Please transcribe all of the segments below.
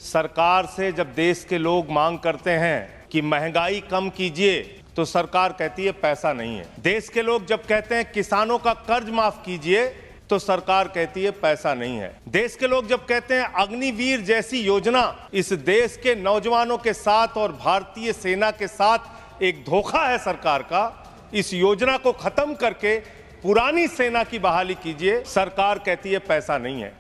सरकार से जब देश के लोग मांग करते हैं कि महंगाई कम कीजिए तो सरकार कहती है पैसा नहीं है। देश के लोग जब कहते हैं किसानों का कर्ज माफ कीजिए तो सरकार कहती है पैसा नहीं है। देश के लोग जब कहते हैं अग्निवीर जैसी योजना इस देश के नौजवानों के साथ और भारतीय सेना के साथ एक धोखा है सरकार का, इस योजना को खत्म करके पुरानी सेना की बहाली कीजिए, सरकार कहती है पैसा नहीं है।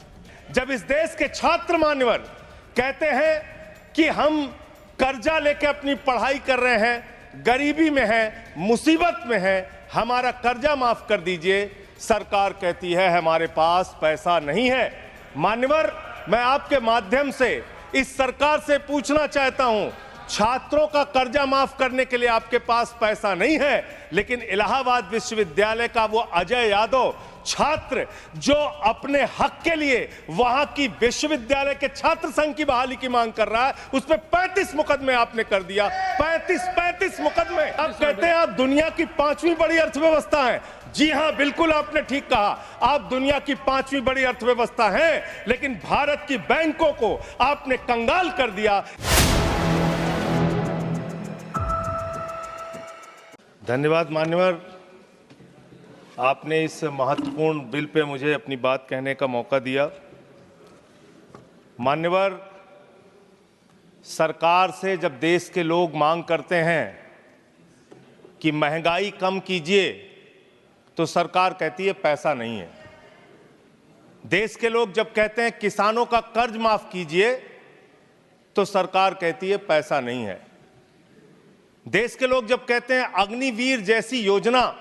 जब इस देश के छात्र मान्यवर कहते हैं कि हम कर्जा लेके अपनी पढ़ाई कर रहे हैं, गरीबी में हैं, मुसीबत में हैं, हमारा कर्जा माफ कर दीजिए, सरकार कहती है हमारे पास पैसा नहीं है। मान्यवर, मैं आपके माध्यम से इस सरकार से पूछना चाहता हूं, छात्रों का कर्जा माफ करने के लिए आपके पास पैसा नहीं है, लेकिन इलाहाबाद विश्वविद्यालय का वो अजय यादव छात्र जो अपने हक के लिए वहां की विश्वविद्यालय के छात्र संघ की बहाली की मांग कर रहा है, उस पर 35 मुकदमे आपने कर दिया। 35 मुकदमे। आप कहते हैं आप दुनिया की 5वीं बड़ी अर्थव्यवस्था है। जी हां, बिल्कुल आपने ठीक कहा, आप दुनिया की 5वीं बड़ी अर्थव्यवस्था हैं, लेकिन भारत की बैंकों को आपने कंगाल कर दिया। धन्यवाद मान्यवर, आपने इस महत्वपूर्ण बिल पे मुझे अपनी बात कहने का मौका दिया। मान्यवर, सरकार से जब देश के लोग मांग करते हैं कि महंगाई कम कीजिए तो सरकार कहती है पैसा नहीं है। देश के लोग जब कहते हैं किसानों का कर्ज माफ कीजिए तो सरकार कहती है पैसा नहीं है। देश के लोग जब कहते हैं अग्निवीर जैसी योजना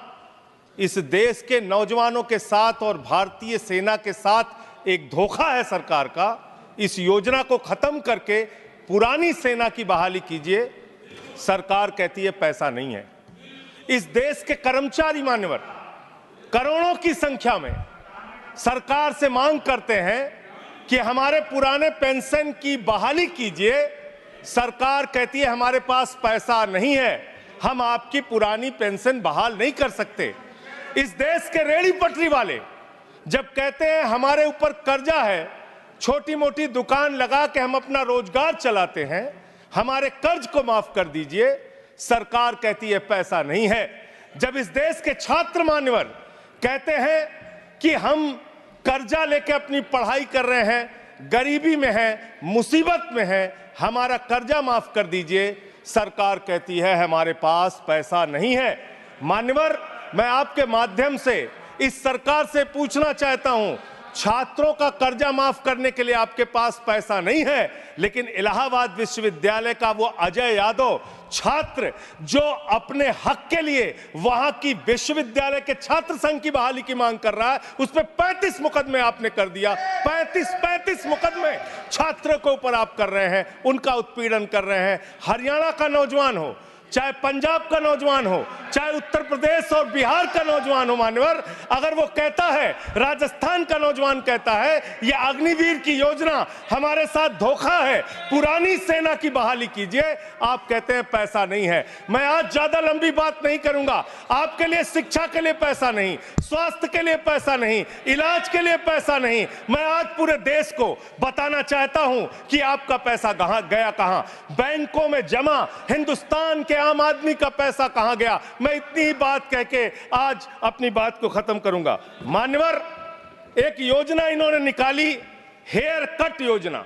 इस देश के नौजवानों के साथ और भारतीय सेना के साथ एक धोखा है सरकार का, इस योजना को खत्म करके पुरानी सेना की बहाली कीजिए, सरकार कहती है पैसा नहीं है। इस देश के कर्मचारी मान्यवर करोड़ों की संख्या में सरकार से मांग करते हैं कि हमारे पुराने पेंशन की बहाली कीजिए, सरकार कहती है हमारे पास पैसा नहीं है, हम आपकी पुरानी पेंशन बहाल नहीं कर सकते। इस देश के रेहड़ी पटरी वाले जब कहते हैं हमारे ऊपर कर्जा है, छोटी मोटी दुकान लगा के हम अपना रोजगार चलाते हैं, हमारे कर्ज को माफ कर दीजिए, सरकार कहती है पैसा नहीं है। जब इस देश के छात्र मान्यवर कहते हैं कि हम कर्जा लेके अपनी पढ़ाई कर रहे हैं, गरीबी में हैं, मुसीबत में हैं, हमारा कर्जा माफ कर दीजिए, सरकार कहती है हमारे पास पैसा नहीं है। मान्यवर, मैं आपके माध्यम से इस सरकार से पूछना चाहता हूं, छात्रों का कर्जा माफ करने के लिए आपके पास पैसा नहीं है, लेकिन इलाहाबाद विश्वविद्यालय का वो अजय यादव छात्र जो अपने हक के लिए वहां की विश्वविद्यालय के छात्र संघ की बहाली की मांग कर रहा है, उस पर 35 मुकदमे आपने कर दिया। 35 मुकदमे छात्रों के ऊपर आप कर रहे हैं, उनका उत्पीड़न कर रहे हैं। हरियाणा का नौजवान हो, चाहे पंजाब का नौजवान हो, चाहे उत्तर प्रदेश और बिहार का नौजवान हो मान्यवर, अगर वो कहता है, राजस्थान का नौजवान कहता है ये अग्निवीर की योजना हमारे साथ धोखा है, पुरानी सेना की बहाली कीजिए, आप कहते हैं पैसा नहीं है। मैं आज ज्यादा लंबी बात नहीं करूंगा। आपके लिए शिक्षा के लिए पैसा नहीं, स्वास्थ्य के लिए पैसा नहीं, इलाज के लिए पैसा नहीं। मैं आज पूरे देश को बताना चाहता हूं कि आपका पैसा कहां गया, कहां बैंकों में जमा हिंदुस्तान के आम आदमी का पैसा कहां गया। मैं इतनी ही बात कह के आज अपनी बात को खत्म करूंगा। मान्यवर, एक योजना इन्होंने निकाली, हेयर कट योजना,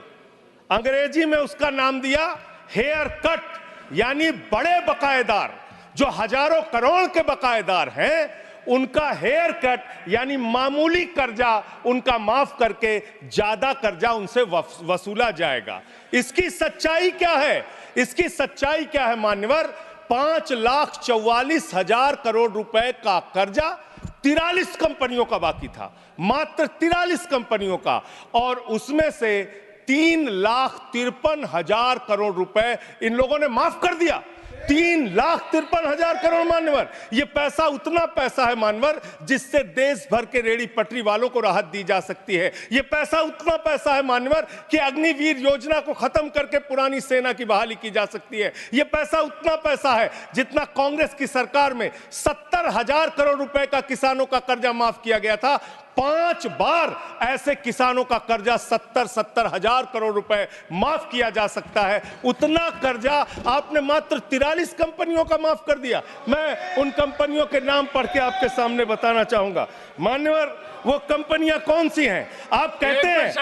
अंग्रेजी में उसका नाम दिया हेयर कट, यानी बड़े बकायेदार जो हजारों करोड़ के बकायेदार हैं, उनका हेयर कट यानी मामूली कर्जा उनका माफ करके ज्यादा कर्जा उनसे वसूला जाएगा। इसकी सच्चाई क्या है? इसकी सच्चाई क्या है मान्यवर? 5,44,000 करोड़ रुपए का कर्जा 43 कंपनियों का बाकी था, मात्र 43 कंपनियों का, और उसमें से 3,53,000 करोड़ रुपए इन लोगों ने माफ कर दिया। 3,53,000 करोड़ मान्यवर, ये पैसा उतना पैसा है मान्यवर जिससे देश भर के रेहड़ी पटरी वालों को राहत दी जा सकती है। ये पैसा उतना पैसा है मान्यवर कि अग्निवीर योजना को खत्म करके पुरानी सेना की बहाली की जा सकती है। ये पैसा उतना पैसा है जितना कांग्रेस की सरकार में 70,000 करोड़ रुपए का किसानों का कर्जा माफ किया गया था। 5 बार ऐसे किसानों का कर्जा 70-70 हजार करोड़ रुपए माफ किया जा सकता है। उतना कर्जा आपने मात्र 43 कंपनियों का माफ कर दिया। मैं उन कंपनियों के नाम पढ़ के आपके सामने बताना चाहूंगा। मान्यवर, वो कंपनियां कौन सी हैं? आप कहते हैं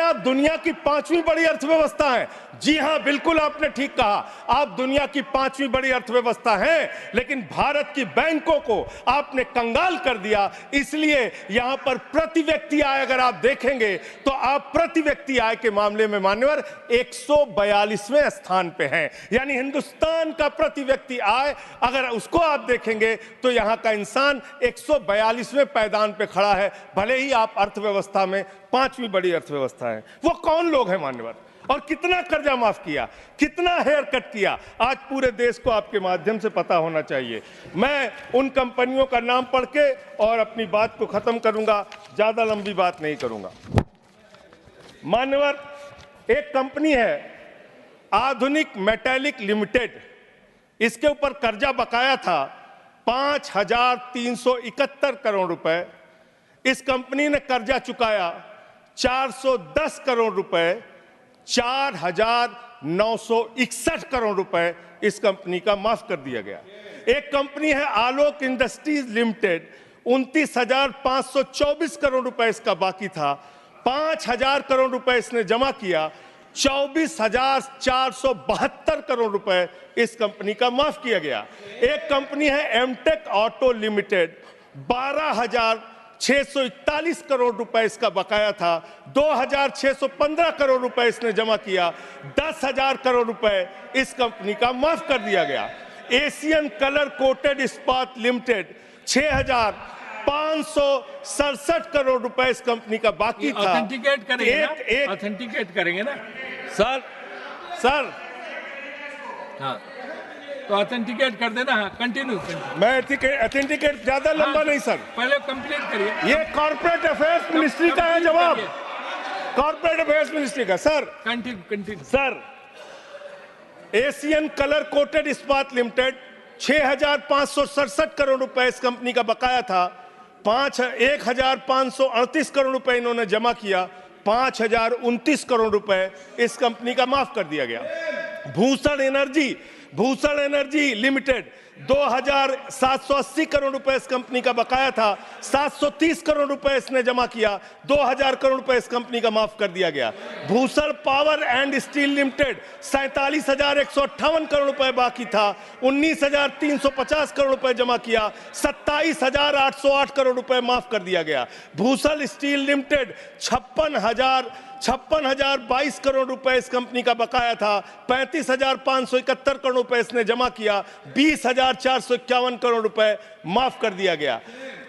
आप दुनिया की 5वीं बड़ी अर्थव्यवस्था हैं। जी हां, बिल्कुल आपने ठीक कहा, आप दुनिया की 5वीं बड़ी अर्थव्यवस्था हैं, लेकिन भारत की बैंकों को आपने कंगाल कर दिया। इसलिए यहां पर प्रति व्यक्ति आय अगर आप देखेंगे तो आप प्रति व्यक्ति आय के मामले में मान्यवर 142वें स्थान पे हैं। यानी हिंदुस्तान का प्रति व्यक्ति आय अगर उसको आप देखेंगे तो यहां का इंसान 142वें पायदान पे खड़ा है, भले ही आप अर्थव्यवस्था में 5वीं बड़ी अर्थव्यवस्था है। वो कौन लोग हैं मान्यवर, और कितना कर्जा माफ किया, कितना हेयर कट किया, आज पूरे देश को आपके माध्यम से पता होना चाहिए। मैं उन कंपनियों का नाम पढ़ के और अपनी बात को खत्म करूंगा, ज्यादा लंबी बात नहीं करूंगा। मान्यवर, एक कंपनी है आधुनिक मेटैलिक लिमिटेड, इसके ऊपर कर्जा बकाया था 5,371 करोड़ रुपए। इस कंपनी ने कर्जा चुकाया 410 करोड़ रुपए, 4,961 करोड़ रुपए इस कंपनी का माफ कर दिया गया। एक कंपनी है आलोक इंडस्ट्रीज लिमिटेड, 29,524 करोड़ रुपए इसका बाकी था, 5,000 करोड़ रुपए इसने जमा किया, 24,472 करोड़ रुपए इस कंपनी का माफ किया गया। एक कंपनी है एमटेक ऑटो लिमिटेड, 12,641 करोड़ रुपए इसका बकाया था, 2,615 करोड़ रुपए इसने जमा किया, 10,000 करोड़ रुपए इस कंपनी का माफ कर दिया गया। एशियन कलर कोटेड इस्पात लिमिटेड, 6,567 करोड़ रुपए इस कंपनी का बाकी था। ऑथेंटिकेट करेंगे ऑथेंटिकेट करेंगे ना सर हाँ, तो ऑथेंटिकेट कर देना। हाँ, कंटिन्यू। मैं ऑथेंटिकेट ज्यादा लंबा नहीं सर, पहले कंप्लीट करिए। ये कॉर्पोरेट अफेयर्स मिनिस्ट्री का है जवाब, कॉर्पोरेट अफेयर्स मिनिस्ट्री का। Sir continue. Sir, Asian colour coated इस्पात लिमिटेड, 6,567 करोड़ रुपए इस कंपनी का बकाया था, 1,538 करोड़ रुपए इन्होंने जमा किया, 5,029 करोड़ रुपए इस कंपनी का माफ कर दिया गया। भूषण एनर्जी लिमिटेड, 2,780 करोड़ रुपए इस कंपनी का बकाया था, 730 करोड़ रुपए इसने जमा किया, 2,000 करोड़ रुपए इस कंपनी का माफ कर दिया गया। Bhushan power and steel limited, 47,158 crore रुपए बाकी था, 19,350 करोड़ रुपए जमा किया, 27,808 करोड़ रुपए माफ कर दिया गया। भूषण स्टील लिमिटेड, 56,022 करोड़ रुपए इस कंपनी का बकाया था, 35,571 करोड़ रुपए इसने जमा किया, 20,451 करोड़ रुपए माफ कर दिया गया।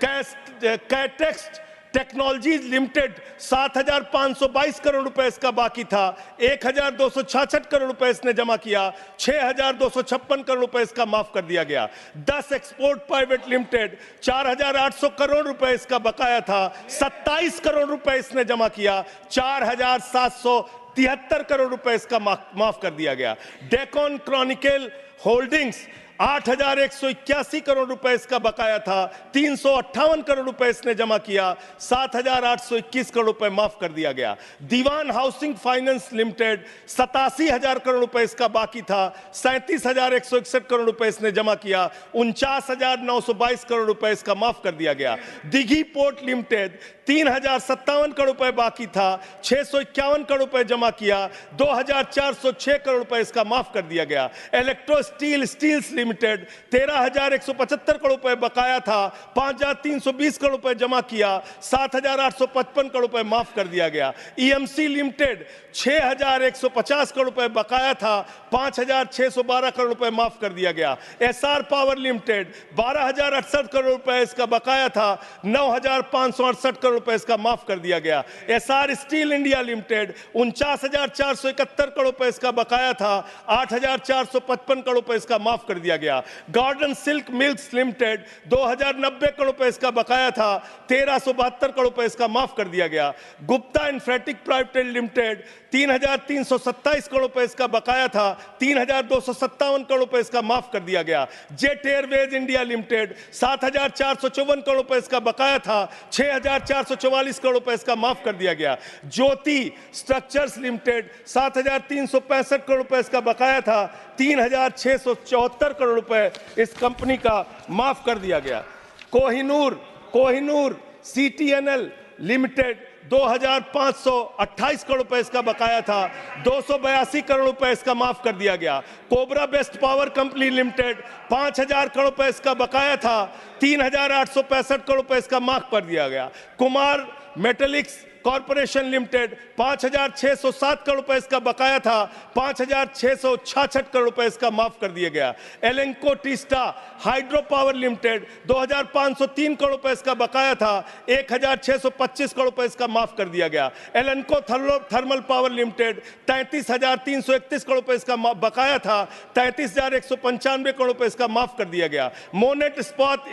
कैटेक्स टेक्नोलॉजीज लिमिटेड, 7,522 करोड़ रुपए इसका बाकी था, 1,266 करोड़ रुपए इसने जमा किया, 6,256 करोड़ रुपए इसका माफ कर दिया गया। 10 एक्सपोर्ट प्राइवेट लिमिटेड, 4,800 करोड़ रुपए इसका बकाया था, 27 करोड़ रुपए इसने जमा किया, 4,773 करोड़ रुपए इसका माफ कर दिया गया। डेकॉन क्रॉनिकल होल्डिंग्स, 8,181 करोड़ रुपए इसका बकाया था, 358 करोड़ रुपए इसने जमा किया, 7,821 करोड़ रुपए माफ कर दिया गया। दीवान हाउसिंग फाइनेंस लिमिटेड, 87,000 करोड़ रुपए इसका बाकी था, 37,161 करोड़ रुपए इसने जमा किया, 49,922 करोड़ रुपए इसका माफ कर दिया गया। दिघी पोर्ट लिमिटेड, 3,057 करोड़ रुपए बाकी था, 651 करोड़ रुपए जमा किया, 2,406 करोड़ रुपए इसका माफ कर दिया गया। इलेक्ट्रो स्टील्स लिमिटेड, 13,175 करोड़ रुपए बकाया था, 5,320 करोड़ रुपए जमा किया, 7,855 करोड़ रुपए माफ कर दिया गया। ईएमसी लिमिटेड, 6,150 करोड़ रुपए बकाया था, 5,612 करोड़ रुपए माफ कर दिया गया। एसआर पावर लिमिटेड, 12,068 करोड़ रुपए इसका बकाया था, 9,568 करोड़ रुपए इसका माफ कर दिया गया। SR steel India limited, 49,471 crore रुपए इसका बकाया था, 8,455 करोड़ रुपए इसका माफ कर दिया गया। Garden silk milks limited, 2,090 crore रुपए इसका बकाया था, 1,372 करोड़ रुपए इसका माफ कर दिया गया। गुप्ता इंफ्रेटिक प्राइवेट लिमिटेड, 3,327 करोड़ रुपए इसका बकाया था, 3,257 करोड़ रुपए इसका माफ कर दिया गया। Jet Airways India limited 7,454 crore रुपए इसका बकाया था, 6,444 करोड़ रुपए इसका माफ कर दिया गया। ज्योति स्ट्रक्चर्स लिमिटेड 7,365 करोड़ रुपए इसका बकाया था, 3,674 करोड़ रुपए इस कंपनी का माफ कर दिया गया। कोहिनूर CTNL लिमिटेड 2,528 करोड़ रुपए इसका बकाया था, 282 करोड़ रुपए इसका माफ कर दिया गया। Cobra best power company limited 5,000 crore रुपए इसका बकाया था, 3,865 करोड़ रुपए इसका माफ कर दिया गया। Kumar metallics corporation limited 5,607 crore रुपए इसका बकाया था, 5,666 करोड़ रुपए इसका माफ कर दिया गया। Lanco Teesta hydro power limited 2,503 crore रुपए इसका बकाया था, 1,625 करोड़ रुपए इसका माफ कर दिया गया। एलेंको थर्मल पावर लिमिटेड 33,331 करोड़ रुपए इसका बकाया था, 33,195 करोड़ रुपए इसका माफ कर दिया गया। मोनेट इस्पात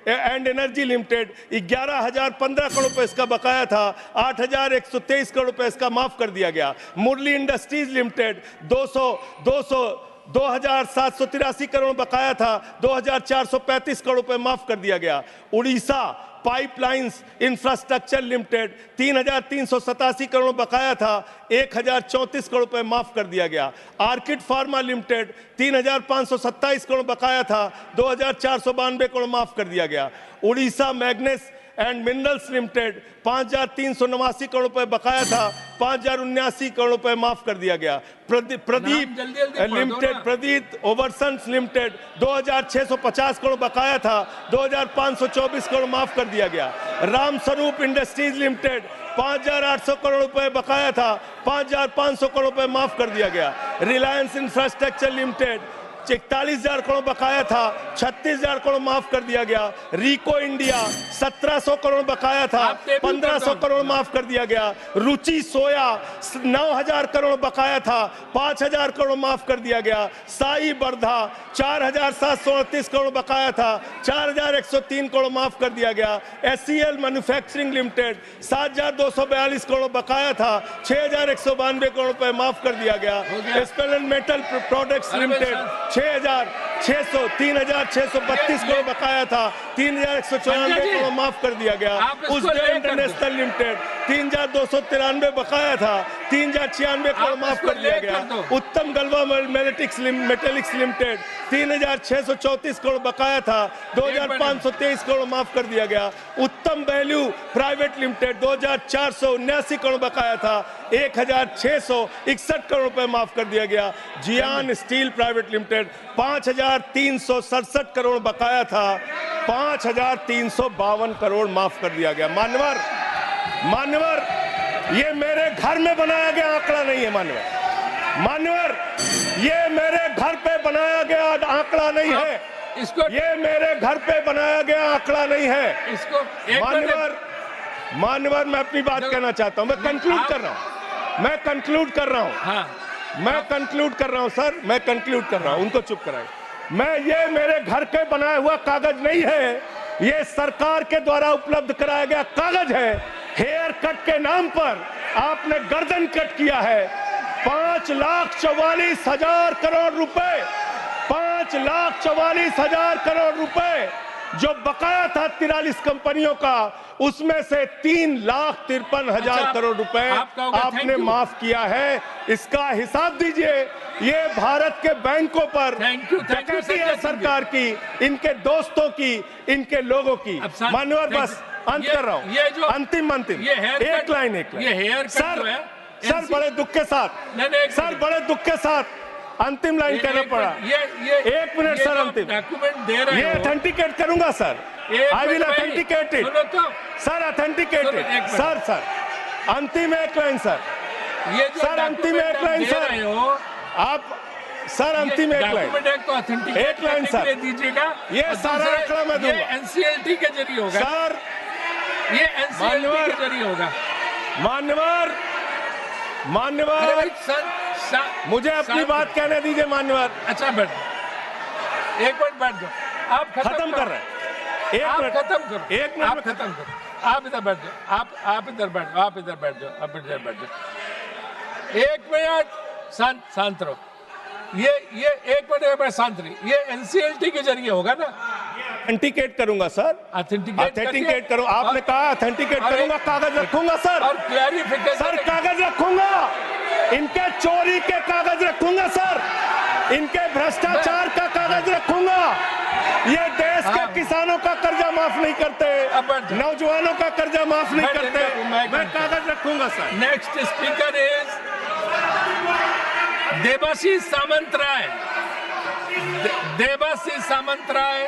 एंड एनर्जी लिमिटेड 11,015 करोड़ रुपए इसका बकाया था, 8,123 करोड़ रुपए इसका माफ कर दिया गया। मुरली इंडस्ट्रीज लिमिटेड 2,783 करोड़ बकाया था, 2,435 करोड़ रुपए माफ कर दिया गया। Orissa pipelines infrastructure limited 3,387 crore बकाया था, 1,034 करोड़ रुपए माफ कर दिया गया। आर्किड फार्मा लिमिटेड 3,527 करोड़ बकाया था, 2,492 करोड़ माफ कर दिया गया। Orissa मैग्नेस and minerals limited 5,389 crore रुपए बकाया था, 5,079 करोड़ रुपए माफ कर दिया गया। प्रदीप लिमिटेड प्रदीप ओवरसन्स लिमिटेड 2,650 करोड़ बकाया था, 2,524 करोड़ माफ कर दिया गया। राम स्वरूप इंडस्ट्रीज लिमिटेड 5,800 करोड़ रुपए बकाया था, 5,500 करोड़ रुपए माफ कर दिया गया। रिलायंस इंफ्रास्ट्रक्चर लिमिटेड 41,000 करोड़ बकाया था, 36,000 करोड़ माफ कर दिया गया। रिको इंडिया 1,700 करोड़ बकाया था, 1,500 करोड़ माफ कर दिया गया। रुचि सोया 9,000 करोड़ बकाया था, 5,000 करोड़ माफ कर दिया गया। साई बर्धा 4,738 करोड़ बकाया था, 4,103 करोड़ माफ कर दिया गया। SCL मैन्युफैक्चरिंग लिमिटेड 7,242 करोड़ बकाया था, 6,192 करोड़ रुपए माफ कर दिया गया। स्पेलेंट मेटल प्रोडक्ट्स लिमिटेड 3,632 करोड़ बकाया था, 3,194 करोड़ माफ कर दिया गया। उज्जैन इंटरनेशनल लिमिटेड 3,293 बकाया था, 3,096 करोड़ माफ कर दिया गया। उत्तम गलवा मेटेलिक्स लिमिटेड 3,634 करोड़ बकाया था, 2,523 करोड़ माफ कर दिया गया। उत्तम वैल्यू प्राइवेट लिमिटेड 2,479 करोड़ बकाया था, 1,661 करोड़ रुपए माफ कर दिया गया। जियान स्टील प्राइवेट लिमिटेड 5,367 करोड़ बकाया था, 5,352 करोड़ माफ कर दिया गया। मान्यवर ये मेरे घर में बनाया गया आंकड़ा नहीं है। मान्यवर ये मेरे घर पे बनाया गया आंकड़ा नहीं है, ये मेरे घर पे बनाया गया आंकड़ा नहीं है। मान्यवर मैं अपनी बात कहना चाहता हूं, मैं कंक्लूड कर रहा हूं, मैं कंक्लूड कर रहा हूं सर, मैं कंक्लूड कर रहा हूं, उनको चुप कराए। ये मेरे घर के बनाया हुआ कागज नहीं है, ये सरकार के द्वारा उपलब्ध कराया गया कागज है। हेयर कट के नाम पर आपने गर्दन कट किया है। 5,44,000 करोड़ रुपए, 5,44,000 करोड़ रुपए जो बकाया था 43 कंपनियों का, उसमें से 3,53,000 करोड़ रुपए आपने माफ किया है। इसका हिसाब दीजिए। ये भारत के बैंकों पर डकैती है सरकार की, इनके दोस्तों की, इनके लोगों की। मान्यवर बस अंत कर रहा हूं, अंतिम एक लाइन सर बड़े दुख के साथ अंतिम लाइन कहना पड़ा। 1 मिनट सर, अंतिम ये ऑथेंटिकेट करूंगा sir, I will authenticate it sir, authenticate it sir, अंतिम एक लाइन सर, अंतिम एक लाइन सर, आप सर अंतिम एक लाइन सर दीजिएगा। ये सारा आंकड़ा मैं दूंगा, एनसीएलटी के जरिए होगा सर, ये एनसीएलटी के जरिए होगा। मान्यवर मुझे अपनी बात कहने दीजिए। मान्यवर अच्छा बैठ, एक मिनट बैठ जाओ, आप खत्म कर रहे हैं। एक मिनट आप खत्म करो, आप इधर बैठ जाओ, आप इधर बैठ जाओ, आप इधर बैठ जाओ। एक मिनट शांत रहो। ये एक मिनट शांत रही। ये एनसीएलटी के जरिए होगा ना? ऑथेंटिकेट करूंगा सर, ऑथेंटिकेट करूं। आपने कहा ऑथेंटिकेट करूंगा, कागज रखूंगा सर, और क्लैरिफिकेशन सर कागज रखूंगा, इनके चोरी के कागज रखूंगा सर, इनके भ्रष्टाचार का कागज रखूंगा। ये देश के किसानों का कर्जा माफ नहीं करते, नौजवानों का कर्जा माफ नहीं करते, मैं कागज रखूंगा sir. Next speaker is Debashish Samantaray. Debashish Samantaray,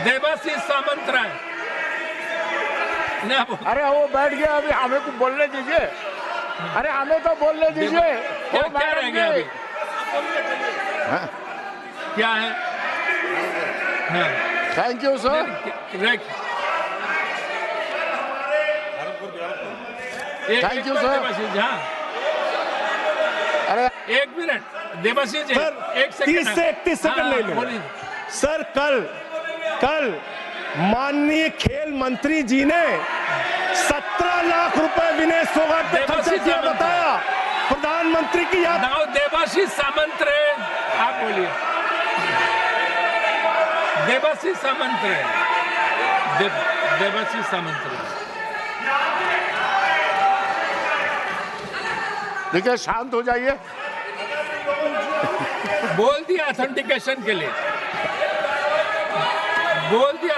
Debashish Samantaray. अरे वो बैठ गया, अभी हमें को बोलने दीजिए। अरे हमें तो बोलने दीजिए। क्या रह गया अभी? क्या है? Thank you sir. Thank you sir. अरे एक मिनट देवाशीष जी, सर 30 से 31 सेकंड ले लो सर। कल माननीय खेल मंत्री जी ने 17 लाख रुपए विनेश फोगाट पे खर्चा किया, बताया प्रधानमंत्री की याद। देवाशीष सामंतराय, आप बोलिए। देवाशीष सामंतराय, देवाशीष सामंतराय। देखिए, शांत हो जाइए। बोल दिया ऑथेंटिकेशन के लिए, बोल दिया।